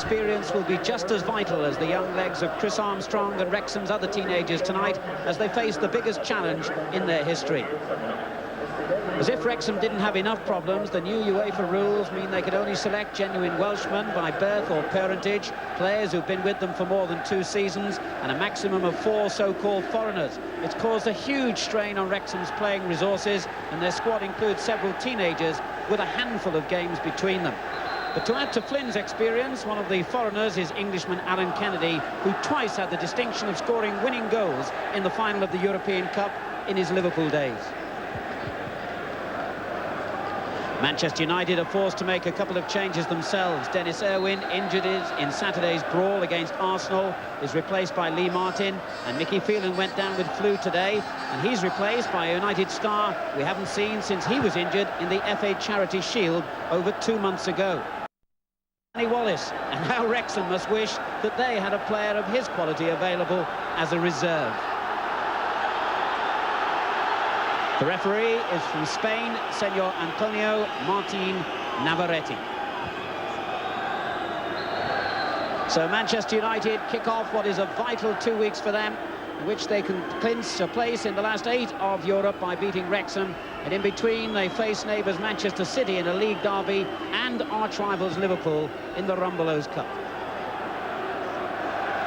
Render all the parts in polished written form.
Experience will be just as vital as the young legs of Chris Armstrong and Wrexham's other teenagers tonight as they face the biggest challenge in their history. As if Wrexham didn't have enough problems, the new UEFA rules mean they could only select genuine Welshmen by birth or parentage, players who've been with them for more than 2 seasons, and a maximum of 4 so-called foreigners. It's caused a huge strain on Wrexham's playing resources, and their squad includes several teenagers with a handful of games between them. But to add to Flynn's experience, one of the foreigners is Englishman Alan Kennedy, who twice had the distinction of scoring winning goals in the final of the European Cup in his Liverpool days. Manchester United are forced to make a couple of changes themselves. Dennis Irwin, injured in Saturday's brawl against Arsenal, is replaced by Lee Martin, and Mickey Phelan went down with flu today, and he's replaced by a United star we haven't seen since he was injured in the FA Charity Shield over 2 months ago. Danny Wallace, and now Wrexham must wish that they had a player of his quality available as a reserve. The referee is from Spain, Senor Antonio Martin Navarrete. So Manchester United kick off what is a vital 2 weeks for them, in which they can clinch a place in the last 8 of Europe by beating Wrexham, and in between they face neighbours Manchester City in a league derby and arch rivals Liverpool in the Rumbelows Cup.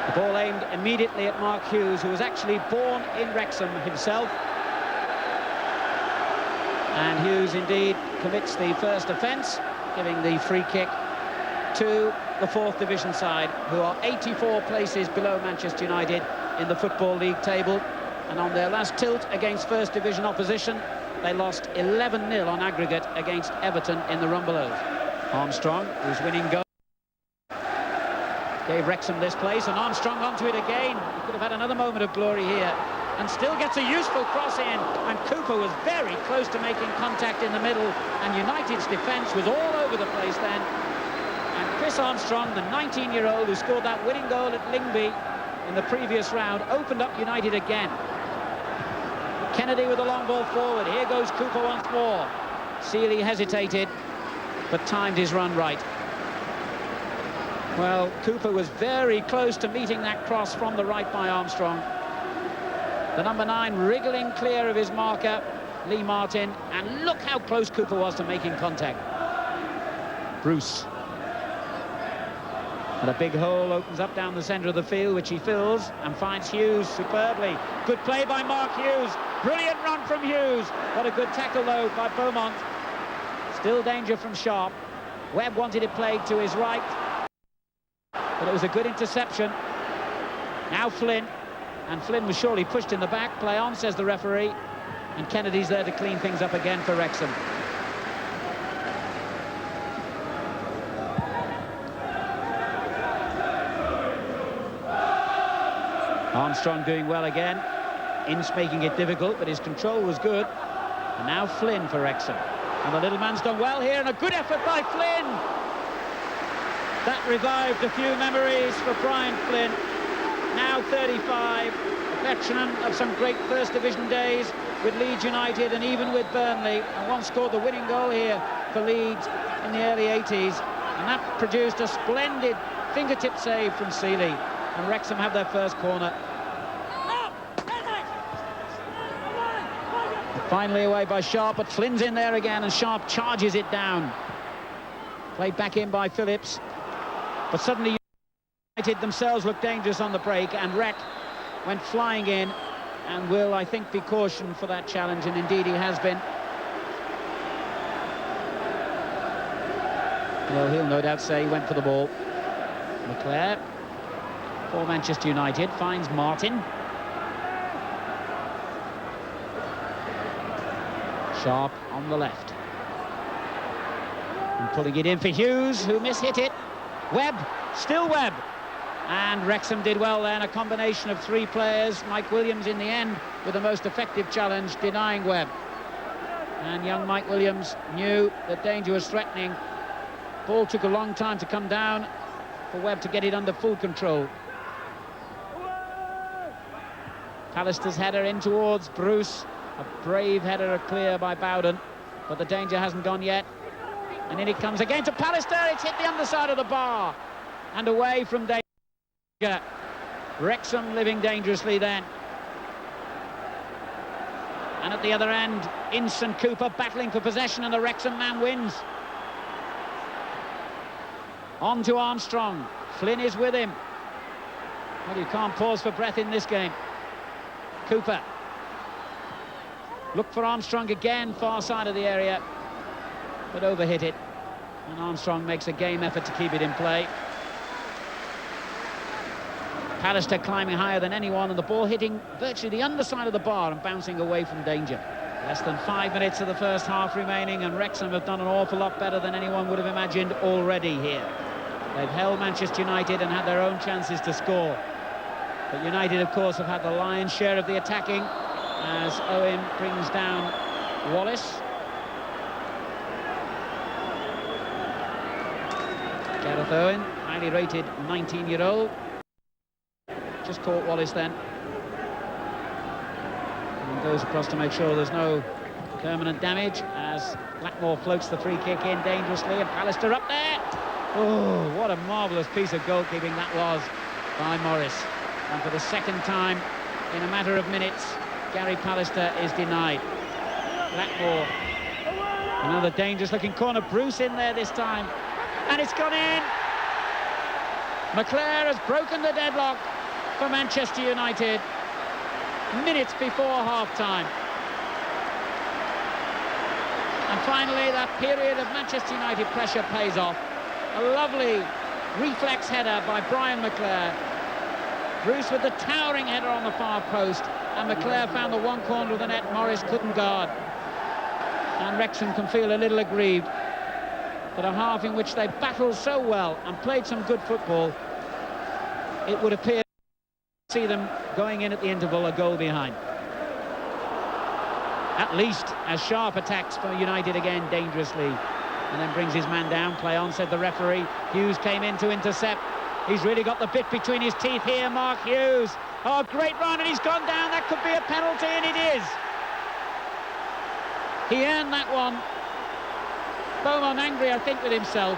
The ball aimed immediately at Mark Hughes, who was actually born in Wrexham himself. And Hughes indeed commits the first offence, giving the free kick to the 4th division side, who are 84 places below Manchester United in the Football League table. And on their last tilt against 1st division opposition, they lost 11-0 on aggregate against Everton in the Rumbelows. Armstrong, who's winning goal, gave Wrexham this place, and Armstrong onto it again. He could have had another moment of glory here, and still gets a useful cross in, and Cooper was very close to making contact in the middle, and United's defence was all over the place then. And Chris Armstrong, the 19-year-old who scored that winning goal at Lyngby in the previous round, opened up United again. Kennedy with a long ball forward. Here goes Cooper once more. Seeley hesitated, but timed his run right. Well, Cooper was very close to meeting that cross from the right by Armstrong. The number 9 wriggling clear of his marker, Lee Martin, and look how close Cooper was to making contact. Bruce. And a big hole opens up down the centre of the field, which he fills and finds Hughes superbly. Good play by Mark Hughes. Brilliant run from Hughes. What a good tackle, though, by Beaumont. Still danger from Sharp. Webb wanted it played to his right, but it was a good interception. Now Flynn. And Flynn was surely pushed in the back. Play on, says the referee. And Kennedy's there to clean things up again for Wrexham. Armstrong doing well again. Ince making it difficult, but his control was good. And now Flynn for Wrexham. And the little man's done well here, and a good effort by Flynn. That revived a few memories for Brian Flynn. Now 35, a veteran of some great 1st division days with Leeds United and even with Burnley, and once scored the winning goal here for Leeds in the early 80s, and that produced a splendid fingertip save from Seeley, and Wrexham have their first corner. Finally away by Sharp, but Flynn's in there again, and Sharp charges it down. Played back in by Phillips, but suddenly United themselves looked dangerous on the break, and Wreck went flying in and will, I think, be cautioned for that challenge, and indeed he has been. Well, he'll no doubt say he went for the ball. Leclerc for Manchester United finds Martin. Sharp on the left. And pulling it in for Hughes, who mishit it. Webb, still Webb. And Wrexham did well then, a combination of 3 players. Mike Williams in the end with the most effective challenge, denying Webb. And young Mike Williams knew that danger was threatening. Ball took a long time to come down for Webb to get it under full control. Pallister's header in towards Bruce. A brave header clear by Bowden, but the danger hasn't gone yet. And in it comes again to Pallister. It's hit the underside of the bar. and away from danger. Wrexham living dangerously then. And at the other end, Inson Cooper battling for possession, and the Wrexham man wins. On to Armstrong. Flynn is with him. Well, you can't pause for breath in this game. Cooper. Look for Armstrong again, far side of the area, but overhit it. And Armstrong makes a game effort to keep it in play. Pallister climbing higher than anyone, and the ball hitting virtually the underside of the bar and bouncing away from danger. Less than 5 minutes of the first half remaining, and Wrexham have done an awful lot better than anyone would have imagined already here. They've held Manchester United and had their own chances to score. But United, of course, have had the lion's share of the attacking, as Owen brings down Wallace. Gareth Owen, highly rated 19-year-old. Just caught Wallace then. And goes across to make sure there's no permanent damage, as Blackmore floats the free kick in dangerously, and Pallister up there. Oh, what a marvellous piece of goalkeeping that was by Morris. And for the second time in a matter of minutes, Gary Pallister is denied. Blackmore, another dangerous-looking corner. Bruce in there this time, and it's gone in. McClare has broken the deadlock for Manchester United minutes before half-time. And finally, that period of Manchester United pressure pays off. A lovely reflex header by Brian McClare. Bruce with the towering header on the far post, and McClare found the one corner of the net Morris couldn't guard. And Wrexham can feel a little aggrieved that a half in which they battled so well and played some good football, it would appear to see them going in at the interval a goal behind. At least as Sharp attacks for United again dangerously, and then brings his man down. Play on, said the referee. Hughes came in to intercept. He's really got the bit between his teeth here, Mark Hughes. Oh, great run, and he's gone down. That could be a penalty, and it is. He earned that one. Beaumont angry, I think, with himself.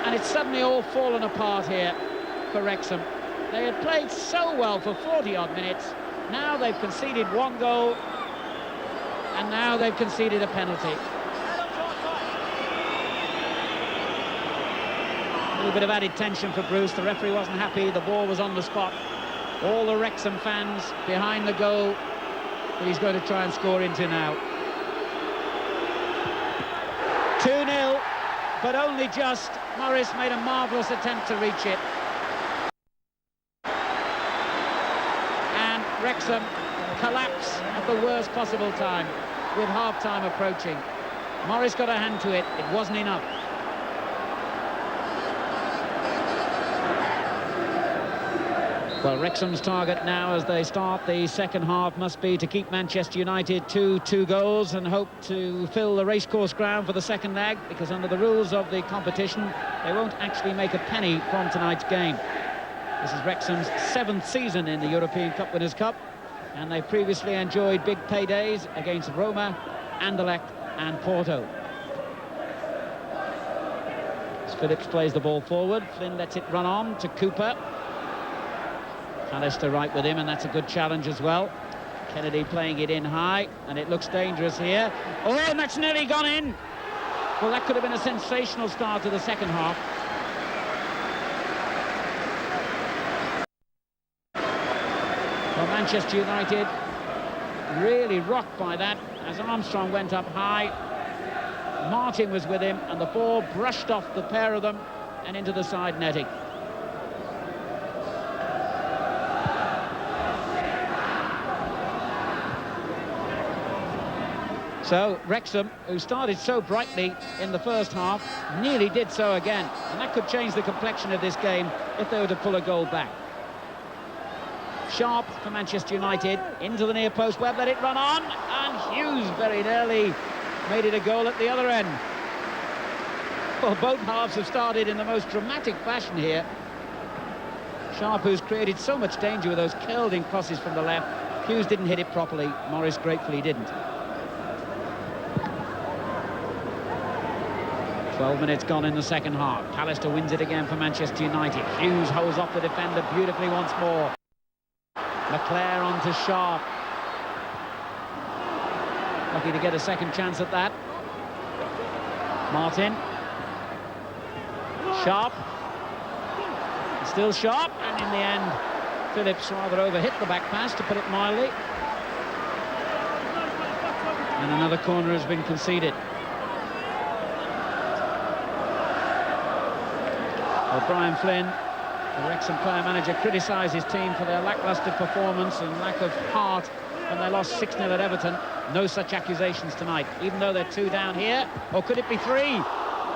And it's suddenly all fallen apart here for Wrexham. They had played so well for 40-odd minutes. Now they've conceded one goal, and now they've conceded a penalty. A little bit of added tension for Bruce. The referee wasn't happy. The ball was on the spot. All the Wrexham fans behind the goal that he's going to try and score into now. 2-0, but only just. Morris made a marvellous attempt to reach it. And Wrexham collapse at the worst possible time, with half-time approaching. Morris got a hand to it. It wasn't enough. Well, Wrexham's target now as they start the second half must be to keep Manchester United to 2 goals and hope to fill the racecourse ground for the second leg, because under the rules of the competition they won't actually make a penny from tonight's game. This is Wrexham's 7th season in the European Cup Winners' Cup, and they previously enjoyed big paydays against Roma, Anderlecht and Porto. As Phillips plays the ball forward, Flynn lets it run on to Cooper. Pallister right with him, and that's a good challenge as well. Kennedy playing it in high, and it looks dangerous here. Oh, and that's nearly gone in. Well, that could have been a sensational start to the second half. Well, Manchester United really rocked by that as Armstrong went up high. Martin was with him, and the ball brushed off the pair of them and into the side netting. So Wrexham, who started so brightly in the first half, nearly did so again, and that could change the complexion of this game if they were to pull a goal back. Sharp for Manchester United, into the near post. Webb let it run on, and Hughes very nearly made it a goal at the other end. Well, both halves have started in the most dramatic fashion here. Sharp, who's created so much danger with those curled-in crosses from the left. Hughes didn't hit it properly. Morris gratefully didn't. 12 minutes gone in the second half. Pallister wins it again for Manchester United. Hughes holds off the defender beautifully once more. Leclerc on to Sharp. Lucky to get a second chance at that. Martin. Sharp. Still Sharp, and in the end, Phillips rather overhit the back pass, to put it mildly. And another corner has been conceded. Well, Brian Flynn, the Wrexham player manager, criticised his team for their lacklustre performance and lack of heart when they lost 6-0 at Everton. No such accusations tonight, even though they're 2 down here. Or could it be 3?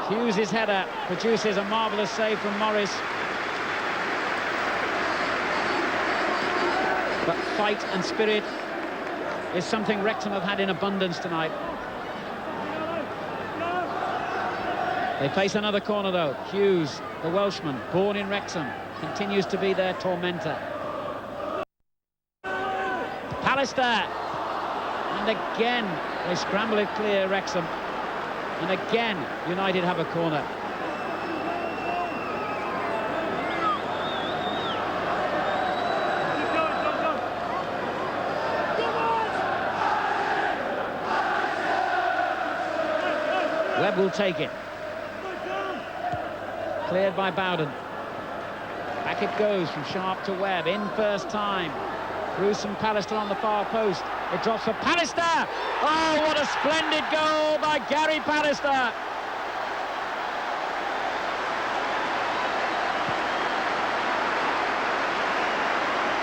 Hughes' header produces a marvellous save from Morris. But fight and spirit is something Wrexham have had in abundance tonight. They face another corner though. Hughes, the Welshman, born in Wrexham, continues to be their tormentor. Pallister, and again they scramble it clear, Wrexham, and again United have a corner. Webb will take it. Cleared by Bowden. Back it goes from Sharp to Webb, in first time. Bruce and Pallister on the far post. It drops for Pallister. Oh, what a splendid goal by Gary Pallister.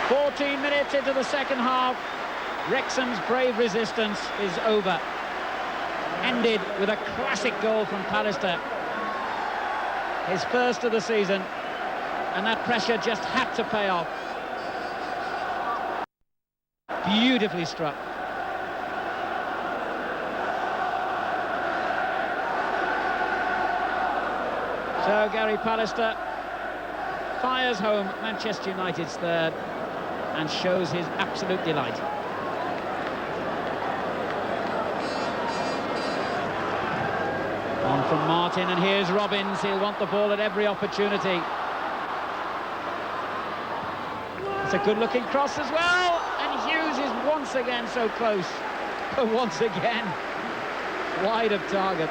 "14 minutes into the second half, Wrexham's brave resistance is over. Ended with a classic goal from Pallister. His first of the season, and that pressure just had to pay off. Beautifully struck. So Gary Pallister fires home Manchester United's third and shows his absolute delight. On from Martin, and here's Robbins. He'll want the ball at every opportunity. It's a good-looking cross as well, and Hughes is once again so close. But once again, wide of target.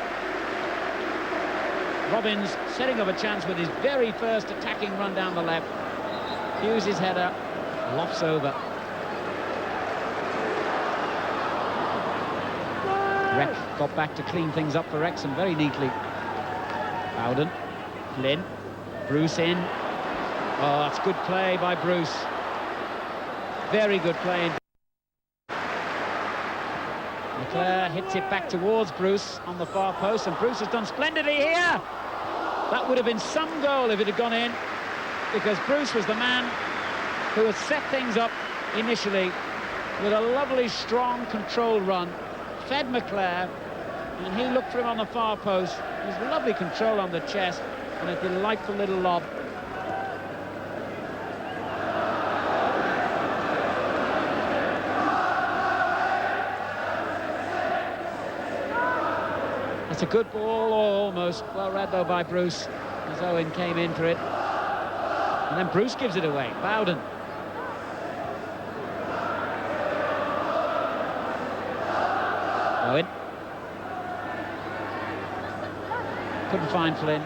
Robbins setting up a chance with his very first attacking run down the left. Hughes' header lofts over. Rec got back to clean things up for Wrexham very neatly. Bowden, Flynn, Bruce in. Oh, that's good play by Bruce. Very good play. Leclerc hits it back towards Bruce on the far post, and Bruce has done splendidly here. That would have been some goal if it had gone in, because Bruce was the man who had set things up initially with a lovely, strong, controlled run. Fed Leclerc, and he looked for him on the far post. There's lovely control on the chest, and a delightful little lob. It's a good ball, almost. Well read though by Bruce, as Owen came in for it. And then Bruce gives it away. Bowden. Owen. Couldn't find Flynn.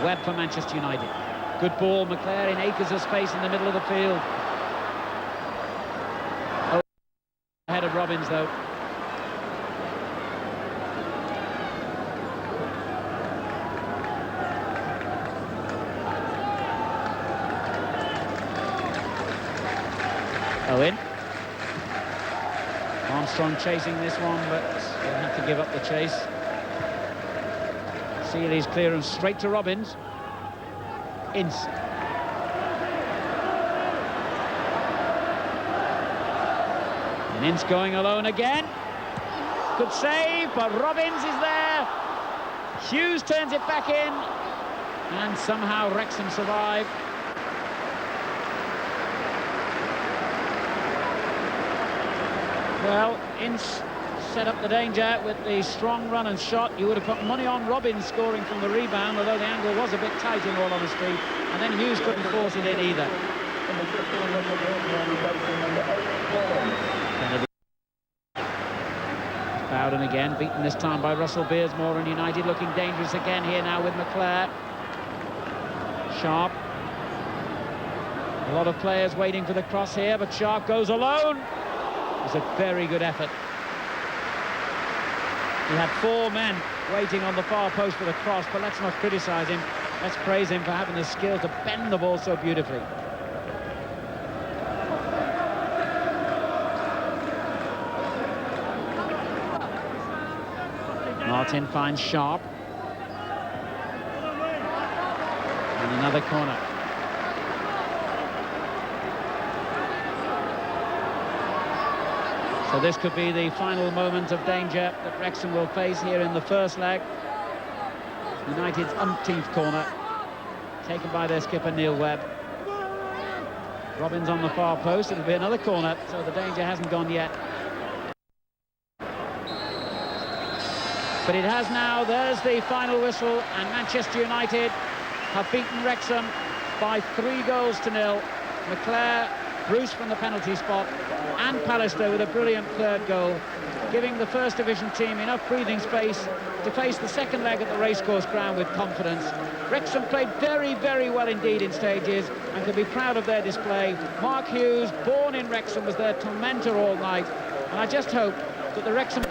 Webb for Manchester United. Good ball, McClare in acres of space in the middle of the field. Oh, ahead of Robbins though. Owen. Armstrong chasing this one, but he'll have to give up the chase. Seeley's clearance straight to Robbins. Ince. And Ince going alone again. Good save, but Robbins is there. Hughes turns it back in, and somehow Wrexham survive. Well, Ince set up the danger with the strong run and shot. You would have put money on Robbins scoring from the rebound, although the angle was a bit tight in all honesty, and then Hughes couldn't force it in either. Bowden again, beaten this time by Russell Beersmore, and United looking dangerous again here now with McClare. Sharp. A lot of players waiting for the cross here, but Sharp goes alone. It was a very good effort. He had 4 men waiting on the far post for the cross, but let's not criticise him. Let's praise him for having the skill to bend the ball so beautifully. Martin finds Sharp. And another corner. So this could be the final moment of danger that Wrexham will face here in the first leg. United's umpteenth corner, taken by their skipper Neil Webb. Robbins on the far post, it'll be another corner, so the danger hasn't gone yet. But it has now. There's the final whistle, and Manchester United have beaten Wrexham by 3-0. McClare, Bruce from the penalty spot, and Pallister with a brilliant third goal, giving the First Division team enough breathing space to face the second leg at the racecourse ground with confidence. Wrexham played very, very well indeed in stages and can be proud of their display. Mark Hughes, born in Wrexham, was their tormentor all night, and I just hope that the Wrexham